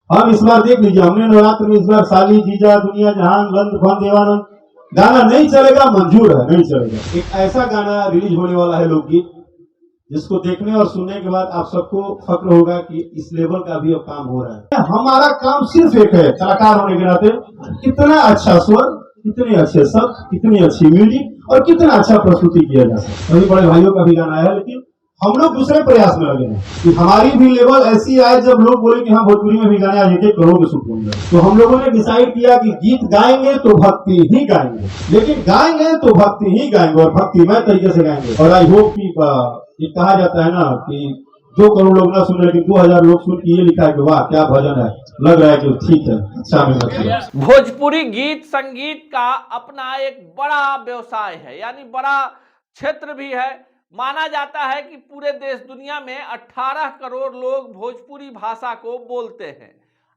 हम इस बार देख लीजिए, हमने नवरात्र में इस बार साली जीजा दुनिया जहान लंद फन देवानंद गाना नहीं चलेगा, मंजूर है, नहीं चलेगा। एक ऐसा गाना रिलीज होने वाला है लोकगीत, जिसको देखने और सुनने के बाद आप सबको फक्र होगा कि इस लेवल का भी अब काम हो रहा है। हमारा काम सिर्फ एक है, कलाकार होने के नाते कितना अच्छा स्वर, कितने अच्छे शब्द, कितनी अच्छी म्यूजिक और कितना अच्छा प्रस्तुति किया जा सकता है। बड़े भाइयों का भी गाना है, लेकिन हम लोग दूसरे प्रयास में लगे हैं कि हमारी भी लेवल ऐसी आए जब लोग बोले कि हाँ भोजपुरी में भी गाने आज 1-1 करोड़ के शूट होंगे। तो हम लोगों ने डिसाइड किया कि गीत गाएंगे तो भक्ति ही गाएंगे, लेकिन गाएंगे तो भक्ति ही गाएंगे और भक्तिमय तरीके से गाएंगे। और आई होप कि ये कहा जाता है ना कि 2 करोड़ लोग ना सुन रहे, लेकिन 2000 लोग सुन के ये लिखा है कि वाह क्या भजन है, लग रहा है कि ठीक है, अच्छा में। भोजपुरी गीत संगीत का अपना एक बड़ा व्यवसाय है, यानी बड़ा क्षेत्र भी है। माना जाता है कि पूरे देश दुनिया में 18 करोड़ लोग भोजपुरी भाषा को बोलते हैं।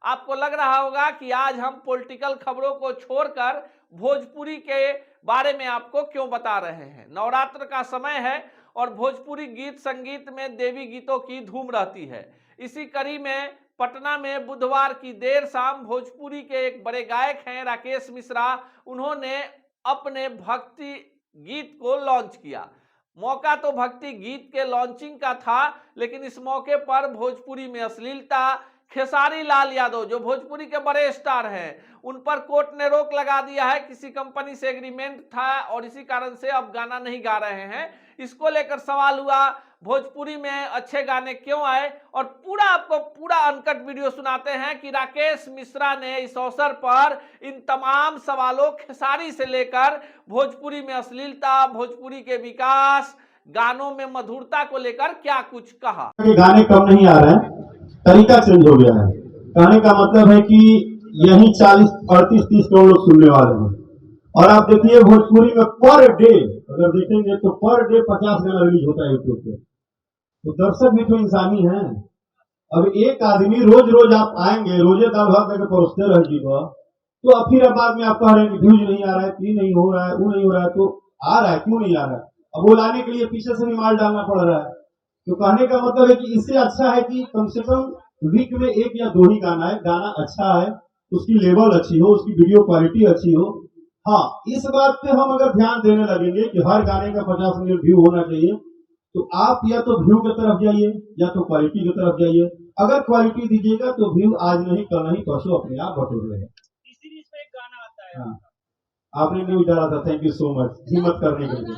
आपको लग रहा होगा कि आज हम पॉलिटिकल खबरों को छोड़कर भोजपुरी के बारे में आपको क्यों बता रहे हैं। नवरात्र का समय है और भोजपुरी गीत संगीत में देवी गीतों की धूम रहती है। इसी कड़ी में पटना में बुधवार की देर शाम भोजपुरी के एक बड़े गायक हैं राकेश मिश्रा, उन्होंने अपने भक्ति गीत को लॉन्च किया। मौका तो भक्ति गीत के लॉन्चिंग का था, लेकिन इस मौके पर भोजपुरी में अश्लीलता, खेसारी लाल यादव जो भोजपुरी के बड़े स्टार हैं, उन पर कोर्ट ने रोक लगा दिया है। किसी कंपनी से एग्रीमेंट था और इसी कारण से अब गाना नहीं गा रहे हैं। इसको लेकर सवाल हुआ भोजपुरी में अच्छे गाने क्यों आए, और आपको पूरा अनकट वीडियो सुनाते हैं कि राकेश मिश्रा ने इस अवसर पर इन तमाम सवालों, खेसारी से लेकर भोजपुरी में अश्लीलता, भोजपुरी के विकास, गानों में मधुरता को लेकर क्या कुछ कहा। गाने कम नहीं आ रहे हैं, तरीका चेंज हो गया है। कहने का मतलब है कि यही 40, 38, 30 करोड़ लोग सुनने वाले हैं। और आप देखिए भोजपुरी में पर डे अगर देखेंगे तो पर डे 50 गाना रिलीज होता है यूट्यूब पे। तो दर्शक भी तो इंसानी हैं। अब एक आदमी रोज रोज आप आएंगे, रोजे दाल भात करके परोसते रह जीवा, तो अब फिर बाद में आप कह रहे हैं कि व्यूज नहीं आ रहा है, ये नहीं हो रहा है, वो नहीं हो रहा है। तो आ रहा है, क्यों नहीं आ रहा है? अब वो लाने के लिए पीछे से भी माल डालना पड़ रहा है। तो कहने का मतलब है कि इससे अच्छा है कि कम से कम वीक में 1 या 2 ही गाना है, गाना अच्छा है, उसकी लेवल अच्छी हो, उसकी वीडियो क्वालिटी अच्छी हो। हाँ, इस बात पे हम अगर ध्यान देने लगेंगे कि हर गाने का 50 मिलियन व्यू होना चाहिए, तो आप या तो व्यू की तरफ जाइए या तो क्वालिटी की तरफ जाइए। अगर क्वालिटी दीजिएगा तो व्यू आज नहीं कल नहीं परसों अपने आप बटोर रहे हैं। सीरीज में एक गाना आता है। हाँ, आपने न्यूज डाला था, थैंक यू सो मच हिम्मत करने के लिए।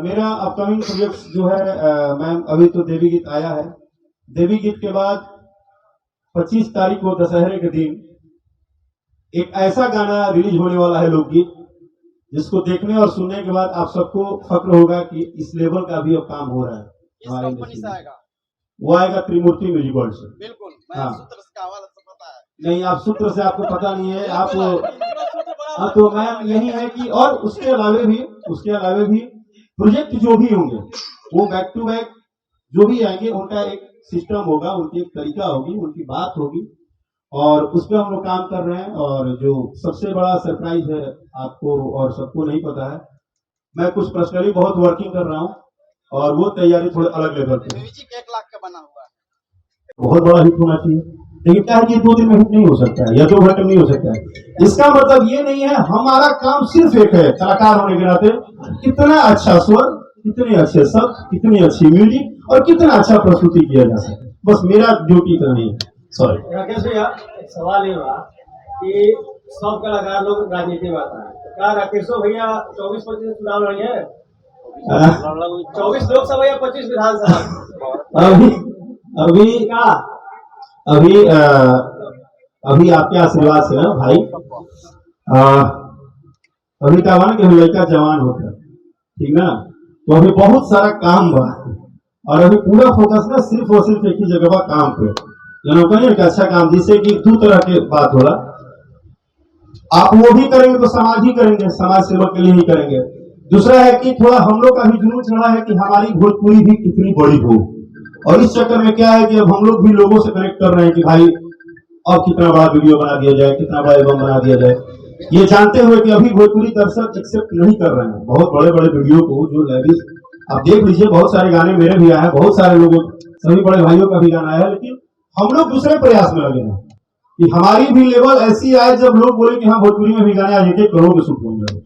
मेरा अपकमिंग प्रोजेक्ट जो है मैम, अभी तो देवी गीत आया है। देवी गीत के बाद 25 तारीख को दशहरे के दिन एक ऐसा गाना रिलीज होने वाला है लोकगीत, जिसको देखने और सुनने के बाद आप सबको फक्र होगा कि इस लेवल का भी अब काम हो रहा है। हमारे कंपनी से आएगा, वो आएगा त्रिमूर्ति म्यूजिक वर्ल्ड से। बिल्कुल। हाँ, सूत्र से हवाला से पता है। नहीं, आप सूत्र से आपको पता नहीं है आप। हाँ, तो मैम यही है कि और उसके अलावे भी प्रोजेक्ट जो भी होंगे वो बैक टू बैक जो भी आएंगे, उनका एक सिस्टम होगा, उनकी एक तरीका होगी, उनकी बात होगी, और उस पर हम लोग काम कर रहे हैं। और जो सबसे बड़ा सरप्राइज है आपको और सबको नहीं पता है, मैं कुछ पर्सनली बहुत वर्किंग कर रहा हूँ और वो तैयारी थोड़े अलग लेवल पे। म्यूजिक 1 लाख का बना हुआ है, बहुत बड़ा हिट होना चाहिए, लेकिन क्या है कि 2 दिन में हिट नहीं हो सकता है या 2 घंटे में नहीं हो सकता है। इसका मतलब ये नहीं है, हमारा काम सिर्फ एक है, कलाकार होने के नाते कितना अच्छा स्वर, कितने अच्छे शब्द, कितनी अच्छी म्यूजिक और कितना अच्छा प्रस्तुति किया जा सकता है। बस मेरा ड्यूटी इतना ही है। सॉरी राकेश भैया, एक सवाल ये हुआ कि सब कलाकार लोग राजनीति में आता है, क्या राकेशो भैया 24-25 चुनाव लड़ी है? 24 लोकसभा या 25 विधानसभा? अभी आपके आशीर्वाद से ना भाई, अभी क्या हुआ ना कि लड़का जवान होता है, ठीक ना, तो अभी बहुत सारा काम बा और अभी पूरा फोकस ना सिर्फ और सिर्फ एक ही जगह बा, काम पे। कहीं एक अच्छा काम, जिससे कि 2 तरह के बात होला। आप वो भी करेंगे तो समाज ही करेंगे, समाज सेवा के लिए ही करेंगे। दूसरा है कि थोड़ा हम लोग का भी जुनून चढ़ा है कि हमारी भोजपुरी भी कितनी बड़ी हो, और इस चक्कर में क्या है कि अब हम लोग भी लोगों से कनेक्ट कर रहे हैं कि भाई अब कितना बड़ा वीडियो बना दिया जाए, कितना बड़ा एल्बम बना दिया जाए, ये जानते हुए कि अभी भोजपुरी दर्शक एक्सेप्ट नहीं कर रहे हैं बहुत बड़े बड़े वीडियो को। जो लैविश आप देख लीजिए, बहुत सारे गाने मेरे भी आए हैं, बहुत सारे लोगों सभी बड़े भाइयों का भी गाना आया, लेकिन हम लोग दूसरे प्रयास में लगे हैं कि हमारी भी लेवल ऐसी आए जब लोग बोले कि हाँ भोजपुरी में भी गाने आज 1 करोड़ के शूट हो जाए।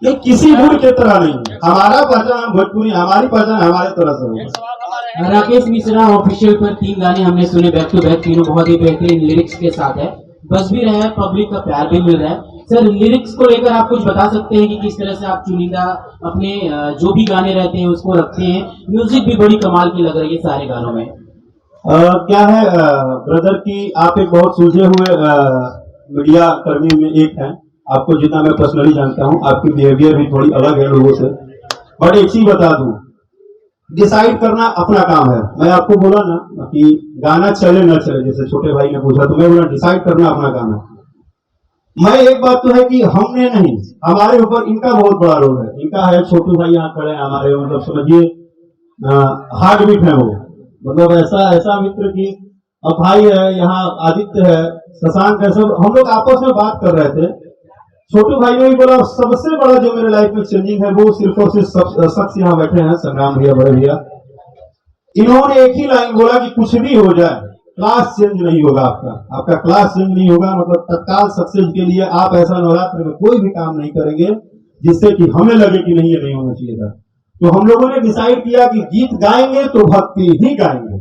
ये किसी गुण के तरह नहीं है, हमारा पहचान भोजपुरी, हमारी पहचान हमारे तरह से होगा। राकेश मिश्रा ऑफिशियल पर 3 गाने हमने सुने बैक टू बैक, तीनों बहुत ही बेहतरीन लिरिक्स के साथ है, बस भी रहा है, पब्लिक का प्यार भी मिल रहा है। सर लिरिक्स को लेकर आप कुछ बता सकते हैं कि किस तरह से आप चुनिंदा अपने जो भी गाने रहते हैं उसको रखते हैं? म्यूजिक भी बड़ी कमाल की लग रही है सारे गानों में। क्या है ब्रदर की आप एक बहुत सुलझे हुए मीडिया कर्मी में एक हैं, आपको जितना मैं पर्सनली जानता हूं, आपकी बिहेवियर भी थोड़ी अलग है लोगों से, बट एक चीज बता दूं, डिसाइड करना अपना काम है। मैं आपको बोला ना कि गाना चले न चले, जैसे छोटे भाई ने पूछा तो मैं बोला डिसाइड करना अपना काम है। मैं एक बात तो है कि हमने नहीं, हमारे ऊपर इनका बहुत बड़ा रोल है, इनका है, छोटू भाई यहाँ खड़े हैं हमारे, मतलब समझिए हार्ट बीट है वो, मतलब ऐसा मित्र की, अब भाई है यहाँ, आदित्य है, शशांक है, सब हम लोग आपस में बात कर रहे थे। छोटू भाई ने भी बोला सबसे बड़ा जो मेरे लाइफ में चेंजिंग है वो सिर्फ और सिर्फ शख्स यहाँ बैठे हैं, संग्राम भैया, बड़े भैया। इन्होंने एक ही लाइन बोला कि कुछ भी हो जाए क्लास चेंज नहीं होगा, आपका क्लास चेंज नहीं होगा, मतलब तत्काल सक्सेस के लिए आप ऐसा नवरात्र में कोई भी काम नहीं करेंगे जिससे कि हमें लगे कि नहीं ये नहीं होना चाहिए था। तो हम लोगों ने डिसाइड किया कि गीत गाएंगे तो भक्ति ही गाएंगे।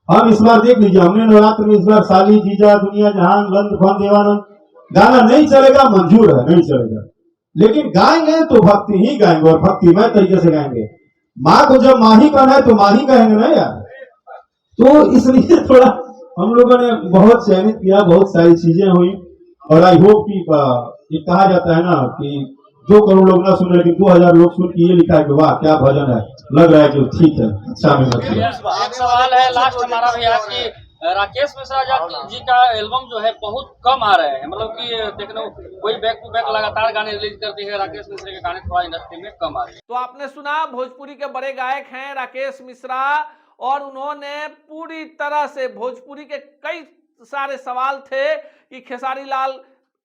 हम इस बार देख लीजिए, हमने नवरात्र में इस बार साली, जीजा, दुनिया जहान, लंद फन, देवानंद, गाना नहीं चलेगा, मंजूर है, नहीं चलेगा, लेकिन गाएंगे तो भक्ति ही गाएंगे और भक्तिमय तरीके से गाएंगे। माँ को जब माही कहना है तो माही कहेंगे ना यार, तो इसलिए थोड़ा हम लोगों ने बहुत चयनित किया, बहुत सारी चीजें हुई, और आई होप कि ये कहा जाता है ना कि 2 करोड़ लोग ना सुन रहे, लेकिन 2000 लोग सुन के ये लिखा है कि वाह क्या भजन है, लग रहा है कि ठीक है, अच्छा मेहनत किया। एक सवाल है लास्ट हमारा भैया कि राकेश मिश्रा जी का एल्बम जो है बहुत कम आ रहे हैं, मतलब कि देखने कोई बैक टू बैक लगातार गाने रिलीज करती है, राकेश मिश्रा के गाने थोड़ा इंडस्ट्री में कम आ रहे हैं। तो आपने सुना, भोजपुरी के बड़े गायक हैं राकेश मिश्रा, और उन्होंने पूरी तरह से भोजपुरी के कई सारे सवाल थे कि खेसारी लाल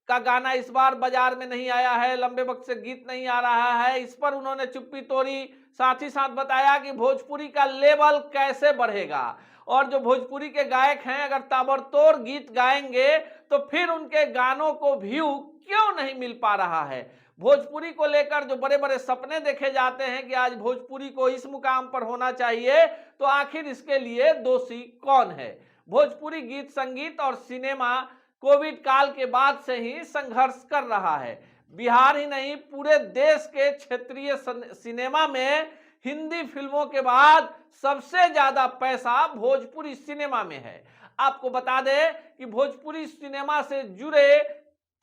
का गाना इस बार बाजार में नहीं आया है, लंबे वक्त से गीत नहीं आ रहा है, इस पर उन्होंने चुप्पी तोड़ी। साथ ही साथ बताया कि भोजपुरी का लेवल कैसे बढ़ेगा, और जो भोजपुरी के गायक हैं अगर ताबड़तोड़ गीत गाएंगे तो फिर उनके गानों को व्यू क्यों नहीं मिल पा रहा है। भोजपुरी को लेकर जो बड़े बड़े सपने देखे जाते हैं कि आज भोजपुरी को इस मुकाम पर होना चाहिए, तो आखिर इसके लिए दोषी कौन है। भोजपुरी गीत संगीत और सिनेमा कोविड काल के बाद से ही संघर्ष कर रहा है। बिहार ही नहीं, पूरे देश के क्षेत्रीय सिनेमा में हिंदी फिल्मों के बाद सबसे ज्यादा पैसा भोजपुरी सिनेमा में है। आपको बता दें कि भोजपुरी सिनेमा से जुड़े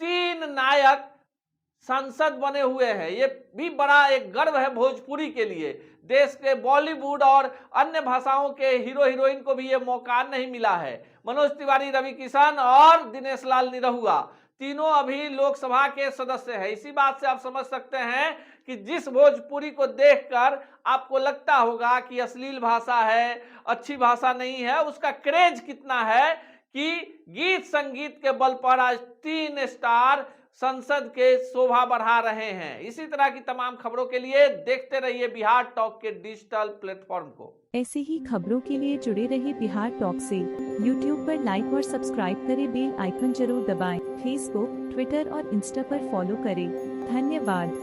3 नायक सांसद बने हुए हैं, ये भी बड़ा एक गर्व है भोजपुरी के लिए। देश के बॉलीवुड और अन्य भाषाओं के हीरो हीरोइन को भी ये मौका नहीं मिला है। मनोज तिवारी, रवि किशन और दिनेश लाल निरहुआ तीनों अभी लोकसभा के सदस्य हैं। इसी बात से आप समझ सकते हैं कि जिस भोजपुरी को देखकर आपको लगता होगा कि अश्लील भाषा है, अच्छी भाषा नहीं है, उसका क्रेज कितना है कि गीत संगीत के बल पर आज 3 स्टार संसद के शोभा बढ़ा रहे हैं। इसी तरह की तमाम खबरों के लिए देखते रहिए बिहार टॉक के डिजिटल प्लेटफॉर्म को। ऐसे ही खबरों के लिए जुड़े रहिए बिहार टॉक से। यूट्यूब पर लाइक और सब्सक्राइब करें, बेल आइकन जरूर दबाएं। फेसबुक, ट्विटर और इंस्टा पर फॉलो करें। धन्यवाद।